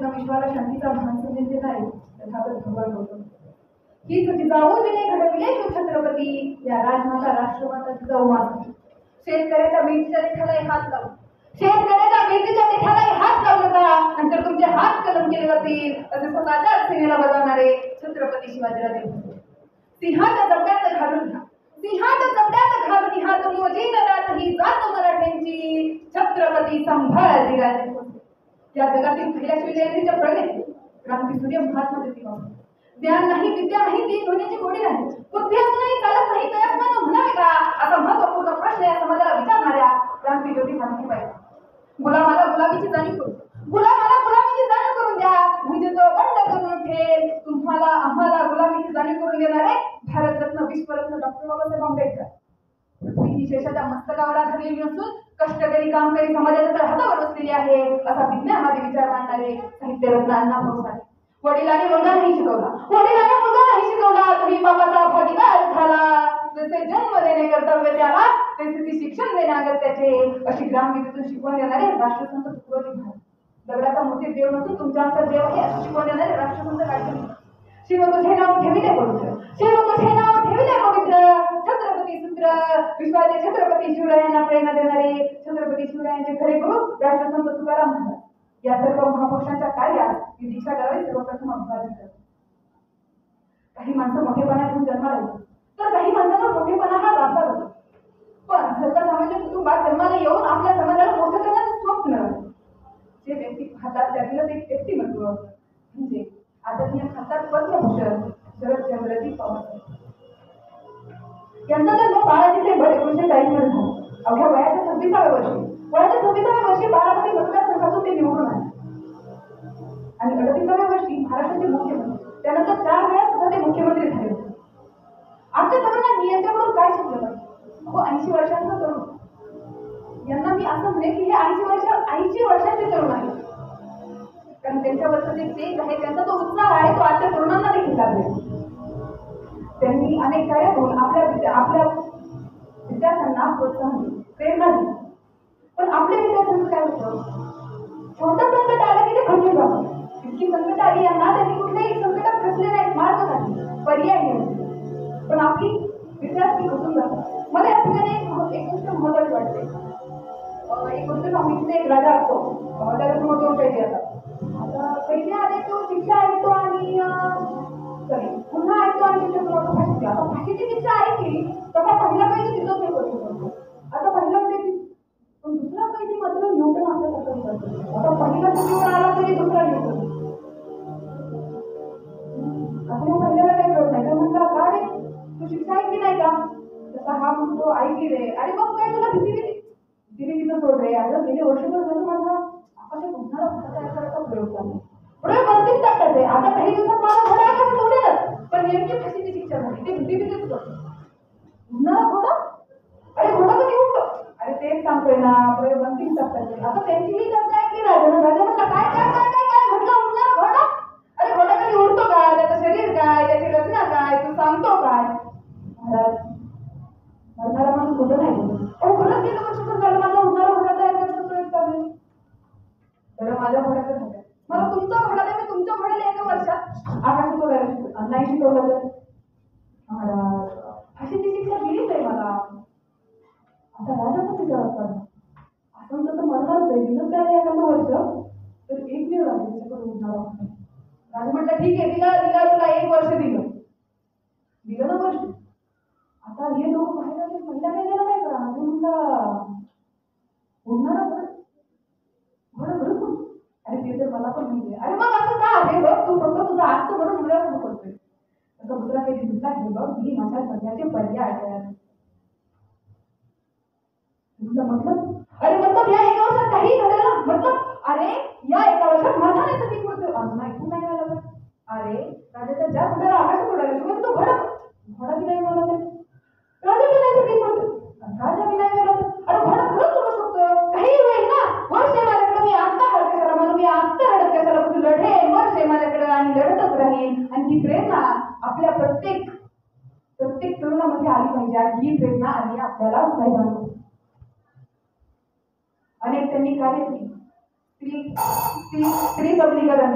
पूर्ण विश्वाला शांतीचा भान संदेश देणारे तथागत भगवान गौतम हीच जिजाऊ दिने घडविले शिवछत्रपती या राजमाता राष्ट्रमाता जिजाऊ माता शेतकऱ्याच्या मेथीच्या देठाला हात लावू शेतकऱ्याच्या मेथीच्या देठाला हात लावू नका नंतर तुमचे हात कलम केले जातील असे स्वतःच्या सेनेला बजावणारे छत्रपती शिवाजीराजे सिंहाच्या जबड्यात घालून घ्या सिंहाच्या जबड्यात घालून ह्या मोजीन रातही जात मराठ्यांची छत्रपती संभाजीराजे या जगातील पहिल्या शिवजयंतीच्या प्रणेते क्रांती सूर्य महात्मा ज्योतिबा ज्ञान नाही विद्या नाही ती होण्याची गोडी नाही बुद्धी असूनही चालत नाही तयार म्हणावे का असा महत्वपूर्ण प्रश्न या समाजाला विचारणाऱ्या क्रांती ज्योती सावित्रीबाई गुलामाला गुलामीची जाणीव करू गुलामाला गुलामीची जाणीव करून द्या म्हणजे तो बंड करून ठेल तुम्हाला आम्हाला गुलामीची जाणीव करून देणारे भारतरत्न विश्वरत्न डॉक्टर बाबासाहेब आंबेडकर पृथ्वी ही शेषाच्या मस्तकावर आधारलेली नसून कष्टकरी कामकरी समाजाच्या तळहातावर बसलेली आहे असा विज्ञानामध्ये विचार मांडणारे साहित्यरत्न अण्णाभाऊ साठे वडिलांनी मुलगा नाही शिकवला तरी बाबाचा भागीदार झाला जसे जन्म देणे कर्तव्य त्याला तसे ती शिक्षण देणे अगत्याचे अशी ग्रामगीतेतून शिकवण देणारे राष्ट्रसंत तुकडोजी महाराज दगडाचा मूर्ती देव नसून तुमच्या आमचा देव आहे अशी शिकवण देणारे राष्ट्रसंत गाडगे शिव तुझे नाव ठेविले पवित्र शिव तुझे नाव ठेविले पवित्र छत्रपती सूत्र विश्वाचे छत्रपती शिवरायांना प्रेरणा देणारे छत्रपती शिवरायांचे खरे गुरु राष्ट्रसंत तुकाराम महाराज या सर्व महापुरुषांच्या कार्यात ही दीक्षा करावी सर्वप्रथम अभिवादन करते काही माणसं मोठेपणातून जन्माला येतात तर काही माणसांना मोठेपणा हा राबता होतो पण सर्वसामान्य कुटुंबात जन्माला येऊन आपल्या समाजाला मोठं करण्याचं स्वप्न जे व्यक्ती हातात त्यातलं एक व्यक्तिमत्व म्हणजे आदरणीय खासदार पद्मभूषण शरदचंद्रजी पवार यांचा जन्म 12 डिसेंबर 1940 मध्ये झाला अवघ्या वयाच्या 26व्या वर्षी बारामती मतदारसंघातून ते निवडून आले आणि 38व्या वर्षी महाराष्ट्राचे मुख्यमंत्री त्यानंतर 4 वेळा सुद्धा ते मुख्यमंत्री झाले होते आमच्या तरुणांनी यांच्याकडून काय शिकलं पाहिजे 80 वर्षांचा तरुण यांना मी असं म्हणेन की हे 80 वर्षांचे तरुण आहेत कारण त्यांच्यावरचं जे तेज आहे त्यांचा तो उत्साह आहे तो आजच्या तरुणांना देखील लागेल त्यांनी अनेक कार्यातून आपल्या विद्यार्थ्यांना प्रोत्साहन प्रेरणा दिली पण आपल्या विद्यार्थ्यांचं काय होतं छोटं संकट आलं की ते खचून जातं इतकी संकट आली यांना त्यांनी कुठल्याही संकटात खचले नाहीत मार्ग काढले पर्याय नाही पण आपली विद्यार्थी खचून जातात मला या ठिकाणी एक गोष्ट महत्वाची वाटते एक गोष्ट सांगू इथे एक राजा असतो त्याला समोर 2 कैदी येतात आता कैदी आले तो शिक्षा ऐकतो आणि पुन्हा ऐकतो आणि त्याच्यासमोर फाशी आता फाशीची शिक्षा ऐकली तसा पहिला कैदी तिथंच हे करू शकतो आता पहिला कैदी पण दुसरा कैदी मात्र न्यूटन आपल्यासारखं करतो आता पहिला कैदीवर आला तरी दुसरा न्यूटन आपल्या पहिल्याला काही कळत नाही तर म्हणता का रे तू शिक्षा ऐकली नाही का तसा हा म्हणतो ऐकली रे अरे मग काय तुला भीती तिथं सोड रे आता गेले वर्षभर झालं माझा आकाशात उन्हाळा भडा तयार करायचा प्रयोग चालू प्रयोग अंतिम टप्प्यात आहे आता काही दिवसात माझा घोडा आकाशात सोडेलच पण नेमकी फाशीची शिक्षा झाली ते भीतीच करतो उन्हाळा घोडा अरे घोडा कधी उठतो अरे तेच सांगतोय ना प्रयोग अंतिम टप्प्यात आता त्यांचीही चर्चा ऐकली राजा म्हटलं काय म्हटलं उन्हाळा घोडा अरे घोडा कधी उडतो का त्याचं शरीर काय त्याची रचना काय तू सांगतो काय महाराज मरणारा माणूस कुठं नाही बोलत खरंच गेलं वर्ष झालं माझा उन्हाळा घोडा तयार करायचा प्रयोग चालू आहे बरं माझ्या घोड्याचं झालं मला तुमचा घोडा नाही मी तुमच्या घोड्याला 1 वर्षात आकाशात उडायला नाही शिकवलं तर महाराज फाशीची शिक्षा दिलीच आहे मला आता राजा पण तिच्यावर पडला आपण तसं मरणारच आहे दिलं त्याला 1 वर्ष तर एकमेव राजा त्याच्याकडे उडणार राजा म्हटलं ठीक आहे दिला तुला 1 वर्ष दिलं ना वर्ष आता हे दोघं बाहेर आले पहिल्या काय झालं काय करा म्हणला उडणारा घोडं अरे ते तर मला पण माहिती अरे मग असं का आहे बघ तू फक्त तुझा आजचं म्हणून मुलाला करतोय आता दुसरा काही दिसला हे बघ मी माझ्या सध्याचे पर्याय म्हटलं अरे मतलब या 1 वर्षात काही घडेल ना मतलब अरे या 1 वर्षात माझा नाही पीक होतोय अजून ऐकून नाही आलं अरे राजाच्या ज्या घोड्याला आकाशात उडाले शिवाय तो घोडा बी नाही मला राजा बी नाही पीक होतो राजा बी नाही मला अरे घोडा खरंच उडू शकतो काही वेळ ना वर्ष माझ्याकडे मी आता हडक कशाला म्हणून मी आता हडक कशाला म्हणून लढेन वर्ष माझ्याकडे आणि लढतच राहीन आणि ही प्रेरणा आपल्या प्रत्येक तरुणामध्ये आली पाहिजे आणि ही प्रेरणा आली आपल्याला साहेबांना अनेक त्यांनी कार्य केली स्त्री सबलीकरण